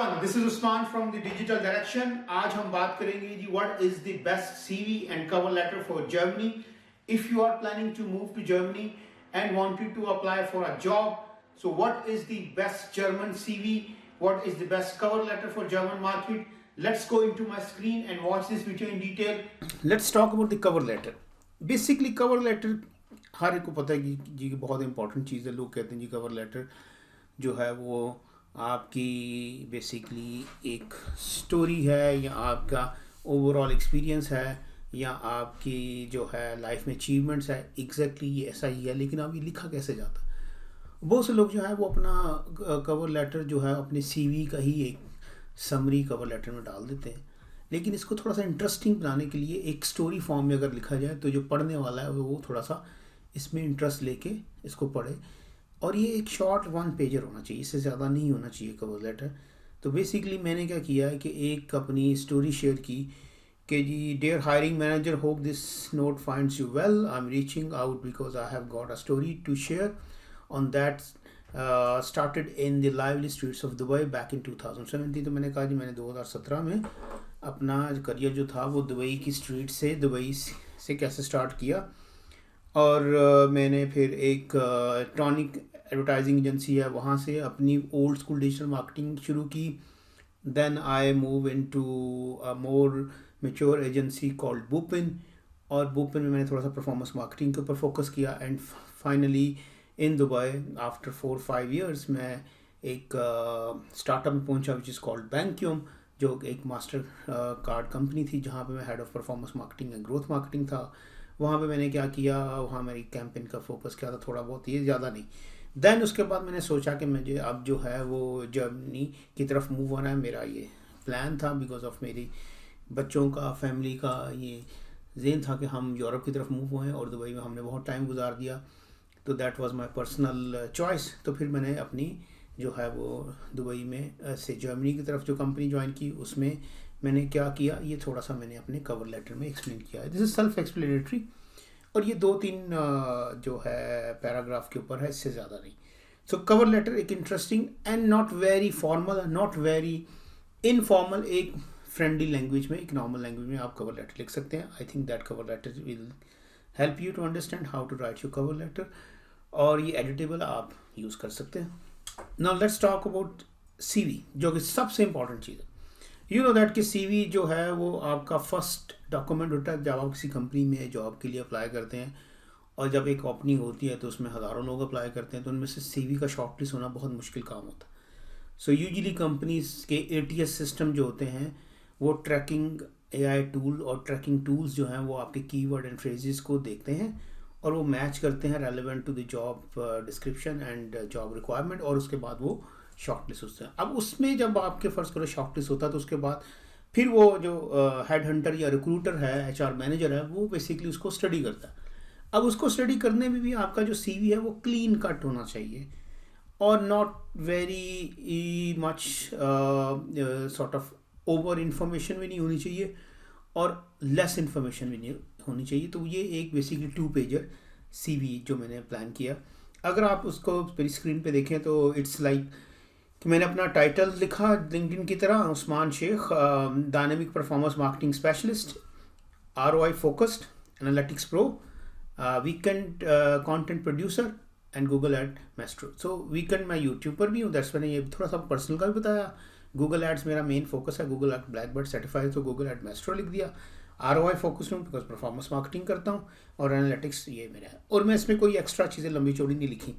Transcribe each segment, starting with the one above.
everyone, this is Usman from the Digital Direction. आज हम बात करेंगे जी what is the best CV and cover letter for Germany. If you are planning to move to Germany and wanted to apply for a job, so what is the best German CV? What is the best cover letter for German market? Let's go into my screen and watch this video in detail. Let's talk about the cover letter. Basically cover letter हर एक को पता है कि जी बहुत important चीज़ है. लोग कहते हैं जी कवर लेटर जो है वो आपकी बेसिकली एक स्टोरी है या आपका ओवरऑल एक्सपीरियंस है या आपकी जो है लाइफ में अचीवमेंट्स है. एग्जैक्टली ये ऐसा ही है, लेकिन अब ये लिखा कैसे जाता है. बहुत से लोग जो है वो अपना कवर लेटर जो है अपने सीवी का ही एक समरी कवर लेटर में डाल देते हैं. लेकिन इसको थोड़ा सा इंटरेस्टिंग बनाने के लिए एक स्टोरी फॉर्म में अगर लिखा जाए तो जो पढ़ने वाला है वो थोड़ा सा इसमें इंटरेस्ट लेके इसको पढ़े. और ये एक शॉर्ट 1 पेजर होना चाहिए, इससे ज़्यादा नहीं होना चाहिए कवर लेटर. तो बेसिकली मैंने क्या किया है कि एक अपनी स्टोरी शेयर की कि जी dear hiring manager, hope this note finds you well. I am reaching out because I have got a story to share on that started in the lively streets of Dubai back in 2017. तो मैंने कहा जी मैंने 2017 में अपना career जो था वो Dubai की स्ट्रीट से दुबई से कैसे स्टार्ट किया. और मैंने फिर एक इलेक्ट्रॉनिक एडवर्टाइजिंग एजेंसी है वहाँ से अपनी ओल्ड स्कूल डिजिटल मार्केटिंग शुरू की. Then I move into a more mature agency called Bupin. और बुपिन में मैंने थोड़ा सा परफॉर्मेंस मार्केटिंग के ऊपर फोकस किया. And finally in Dubai after 4-5 years मैं एक स्टार्टअप में पहुंचा विच इज़ कॉल्ड बैंक्यूम, जो एक मास्टर कार्ड कंपनी थी जहाँ पे मैं head of performance marketing and growth marketing था. वहाँ पे मैंने क्या किया, वहाँ मेरी कैंपेन का फोकस किया था थोड़ा बहुत, ये ज़्यादा नहीं. देन उसके बाद मैंने सोचा कि मुझे अब जो है वो जर्मनी की तरफ मूव होना है. मेरा ये प्लान था बिकॉज ऑफ मेरी बच्चों का फैमिली का ये ज़हन था कि हम यूरोप की तरफ मूव हुए और दुबई में हमने बहुत टाइम गुजार दिया. तो that was my personal choice. तो फिर मैंने अपनी जो है वो दुबई में से जर्मनी की तरफ जो कंपनी ज्वाइन की उसमें मैंने क्या किया ये थोड़ा सा मैंने अपने कवर लेटर में एक्सप्लेन किया है. दिस इज़ सेल्फ एक्सप्लेनेटरी और ये 2-3 जो है पैराग्राफ के ऊपर है, इससे ज़्यादा नहीं. सो कवर लेटर एक interesting and not very formal, not very informal, एक फ्रेंडली लैंग्वेज में, एक नॉर्मल लैंग्वेज में आप कवर लेटर लिख सकते हैं. I think that cover letter will help you to understand how to write your cover letter. और ये एडिटेबल आप यूज़ कर सकते हैं. Now let's talk about CV, जो कि सबसे इंपॉर्टेंट चीज़ है. यू नो दैट कि सीवी जो है वो आपका फर्स्ट डॉक्यूमेंट होता है जब आप किसी कंपनी में जॉब के लिए अप्लाई करते हैं. और जब एक ओपनिंग होती है तो उसमें हज़ारों लोग अप्लाई करते हैं, तो उनमें से सीवी का शॉर्टलिस्ट होना बहुत मुश्किल काम होता है. सो यूजुअली कंपनीज के ATS सिस्टम जो होते हैं वो ट्रैकिंग AI टूल और ट्रैकिंग टूल्स जो हैं वो आपके कीवर्ड एंड फ्रेजेस को देखते हैं और वो मैच करते हैं relevant to the job description and job requirement, और उसके बाद वो शॉर्टलिस्ट होते हैं. अब उसमें जब आपके फर्स्ट करो शॉर्टलिस्ट होता है तो उसके बाद फिर वो जो हेड हंटर या रिक्रूटर है, HR मैनेजर है, वो बेसिकली उसको स्टडी करता है. अब उसको स्टडी करने में भी आपका जो CV है वो क्लीन कट होना चाहिए और not very much sort of over information भी नहीं होनी चाहिए और लेस इन्फॉर्मेशन भी नहीं होनी चाहिए. तो ये एक बेसिकली 2 पेजर CV जो मैंने प्लान किया. अगर आप उसको मेरी स्क्रीन पे देखें तो इट्स लाइक कि मैंने अपना टाइटल लिखा लिंक्डइन की तरह, Usman Shaikh, dynamic performance marketing specialist, ROI focused, analytics pro, weekend content producer and Google ad master. So weekend मैं यूट्यूब पर भी हूँ, दैट्स मैंने ये थोड़ा सा पर्सनल का भी बताया. गूगल एड्स मेरा मेन फोकस है, गूगल एड ब्लैकबर्ड सर्टिफाइड, तो गूगल एड मास्टर लिख दिया. ROI फोकस हूँ बिकॉज परफॉर्मेंस मार्केटिंग करता हूँ, और एनालिटिक्स ये मेरा है. और मैं इसमें कोई एक्स्ट्रा चीज़ें लंबी चौड़ी नहीं लिखी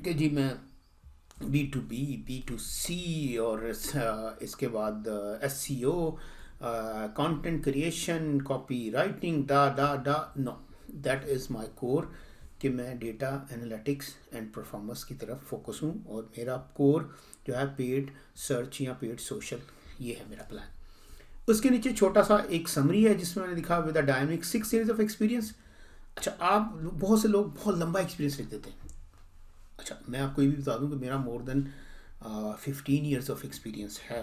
कि जी मैं B2B, B2C और इसके बाद SEO, content creation, copy writing, no, that is my core कि मैं डेटा एनालिटिक्स एंड परफॉर्मेंस की तरफ फोकस हूँ. और मेरा कोर जो है पेड सर्च या पेड सोशल, ये है मेरा प्लान. उसके नीचे छोटा सा एक समरी है जिसमें मैंने लिखा with a dynamic 6 years of experience. अच्छा, आप बहुत से लोग बहुत लंबा एक्सपीरियंस लिख देते हैं. अच्छा, मैं आपको ये भी बता दूं कि मेरा more than 15 years of experience है,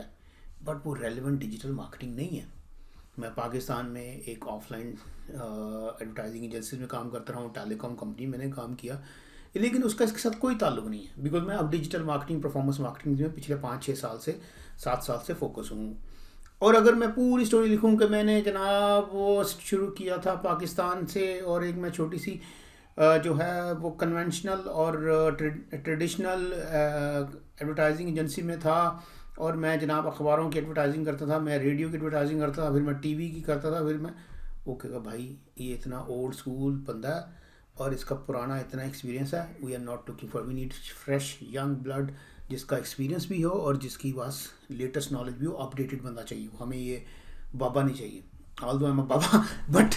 बट वो रेलेवेंट डिजिटल मार्केटिंग नहीं है. मैं पाकिस्तान में एक ऑफलाइन एडवर्टाइजिंग एजेंसी में काम करता रहा हूँ, टेलीकॉम कंपनी मैंने काम किया, लेकिन उसका इसके साथ कोई ताल्लुक नहीं है, बिकॉज मैं अब डिजिटल मार्केटिंग, परफॉर्मेंस मार्केटिंग में पिछले 5-6 साल से 7 साल से फोकस हूँ। और अगर मैं पूरी स्टोरी लिखूँ कि मैंने जनाब वो शुरू किया था पाकिस्तान से, और एक मैं छोटी सी जो है वो कन्वेंशनल और ट्रेडिशनल एडवर्टाइजिंग एजेंसी में था, और मैं जनाब अखबारों की एडवर्टाइजिंग करता था, मैं रेडियो की एडवर्टाइजिंग करता था, फिर मैं टीवी की करता था, फिर मैं वो कहेगा भाई ये इतना ओल्ड स्कूल बंदा है और इसका पुराना इतना एक्सपीरियंस है, we are not looking for, we need fresh young blood जिसका एक्सपीरियंस भी हो और जिसकी पास लेटेस्ट नॉलेज भी हो, अपडेटेड बंदा चाहिए, हमें ये बाबा नहीं चाहिए, although I am a baba but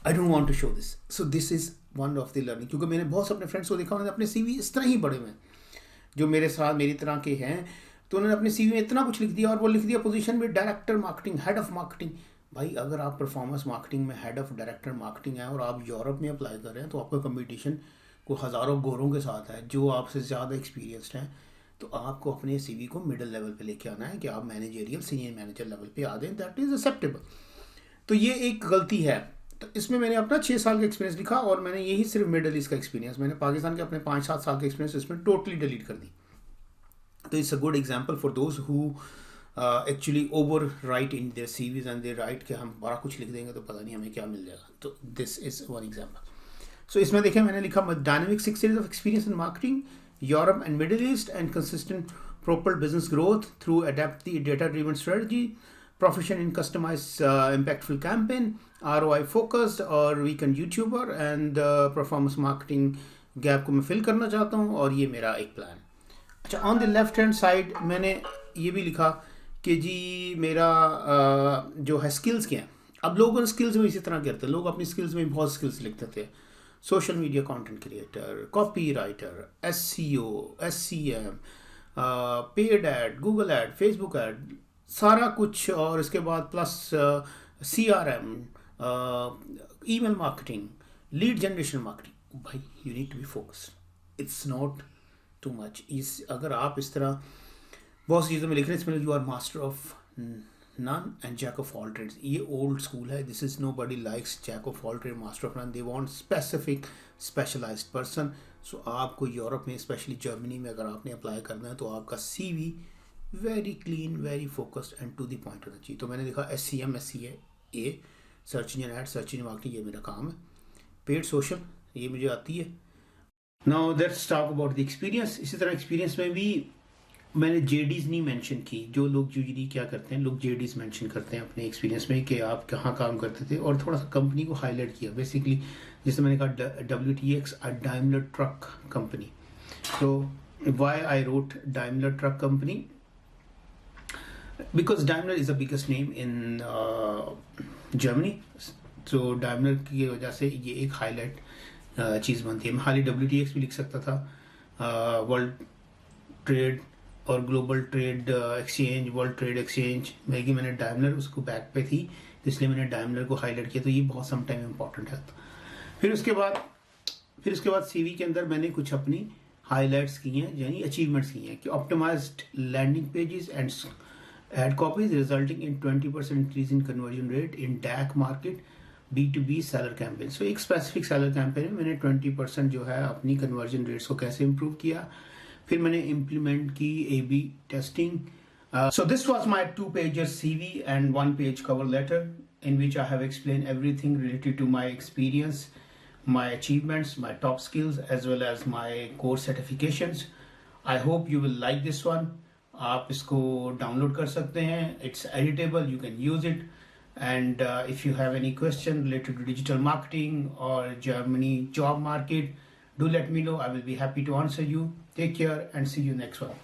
I don't want to show this. So this is one of the learning, क्योंकि मैंने बहुत से अपने फ्रेंड्स को देखा, उन्होंने अपने सीवी इस तरह ही बड़े में जो मेरे साथ मेरी तरह के हैं, तो उन्होंने अपने सीवी में इतना कुछ लिख दिया, और वो लिख दिया पोजीशन में director marketing, head of marketing. भाई अगर आप परफॉर्मेंस मार्केटिंग में हेड ऑफ डायरेक्टर मार्केटिंग है और आप यूरोप में अप्लाई कर रहे हैं, तो आपका कंपटीशन को हज़ारों गोरों के साथ है जो आपसे ज़्यादा एक्सपीरियंसड हैं, तो आपको अपने सीवी को मिडिल लेवल पे लेके आना है कि आप मैनेजरियल सीनियर मैनेजर लेवल पे आ दें, दैट इज़ एक्सेप्टेबल। तो ये एक गलती है। तो इसमें मैंने अपना 6 साल का एक्सपीरियंस लिखा, और मैंने यही सिर्फ मिडल ईस्ट का एक्सपीरियंस, मैंने पाकिस्तान के अपने 5-7 साल का एक्सपीरियंस इसमें टोटली डिलीट कर दी। तो it's a good example for those who actually over right in their CVs and they right कि हम बड़ा कुछ लिख देंगे तो पता नहीं हमें क्या मिल जाएगा। तो दिस इज़ वन एग्जाम्पल। सो इसमें देखें मैंने लिखा dynamic 6 years of experience in marketing, Europe and Middle East, and consistent propelled business growth through adaptive data-driven strategy, proficient in customized impactful campaign, ROI focused और weekend YouTuber, and performance marketing gap को मैं fill करना चाहता हूँ, और ये मेरा एक प्लान। अच्छा, on the left hand side मैंने ये भी लिखा कि जी मेरा जो है स्किल्स क्या हैं। अब लोगों स्किल्स में इसी तरह करते हैं, लोग अपनी स्किल्स में बहुत स्किल्स लिखते थे, social media content creator, copy writer, SEO, SCM, paid ad, Google ad, Facebook ad, सारा कुछ, और इसके बाद plus CRM, email marketing, lead generation marketing. भाई you need to be focused, it's not too much. इस अगर आप इस तरह बहुत सी चीज़ों में लिख रहे हैं, इसमें you are master of none and jack of all trades, ये old school है। this is nobody likes jack of all trade master of none, they want specific specialized person। so आपको यूरोप में स्पेशली जर्मनी में अगर आपने apply करना है तो आपका CV very clean, very focused and to the point होना चाहिए। तो मैंने लिखा SCM, SCA, search engine ad, search engine marketing, ये मेरा काम है। पेड सोशल ये मुझे आती है। Now let's talk about the experience. इसी तरह एक्सपीरियंस में भी मैंने JDs नहीं मेंशन की। जो लोग यूजुअली क्या करते हैं, लोग JDs मेंशन करते हैं अपने एक्सपीरियंस में कि आप कहाँ काम करते थे, और थोड़ा सा कंपनी को हाईलाइट किया बेसिकली। जैसे मैंने कहा WTX, a Daimler truck company. तो why I wrote Daimler truck company, because Daimler is the biggest name in Germany. तो डाइमलर की वजह से ये एक हाईलाइट चीज़ बनती है। मैं खाली WTX भी लिख सकता था, वर्ल्ड ट्रेड और global trade exchange, world trade exchange, मैंने डाइमलर उसको बैक पे थी, तो इसलिए मैंने डाइमलर को हाईलाइट किया। तो ये बहुत सम टाइम इम्पॉर्टेंट है। फिर उसके बाद CV के अंदर मैंने कुछ अपनी हाईलाइट्स की हैं, यानी अचीवमेंट्स की हैं कि optimised landing pages and ad copies resulting in 20% increase in conversion rate in DACH market, B2B seller campaign. So एक स्पेसिफिक सेलर कैंपेन में मैंने 20% जो है अपनी कन्वर्जन रेट्स को कैसे इम्प्रूव किया। फिर मैंने इम्प्लीमेंट की AB testing. So this was my 2-pager CV and 1-page cover letter in which I have explained everything related to my experience, my achievements, my top skills, as well as my core certifications. I hope you will like this one. आप इसको download कर सकते हैं, it's editable, you can use it. And if you have any question related to digital marketing or Germany job market, do let me know. I will be happy to answer you. Take care and see you next one.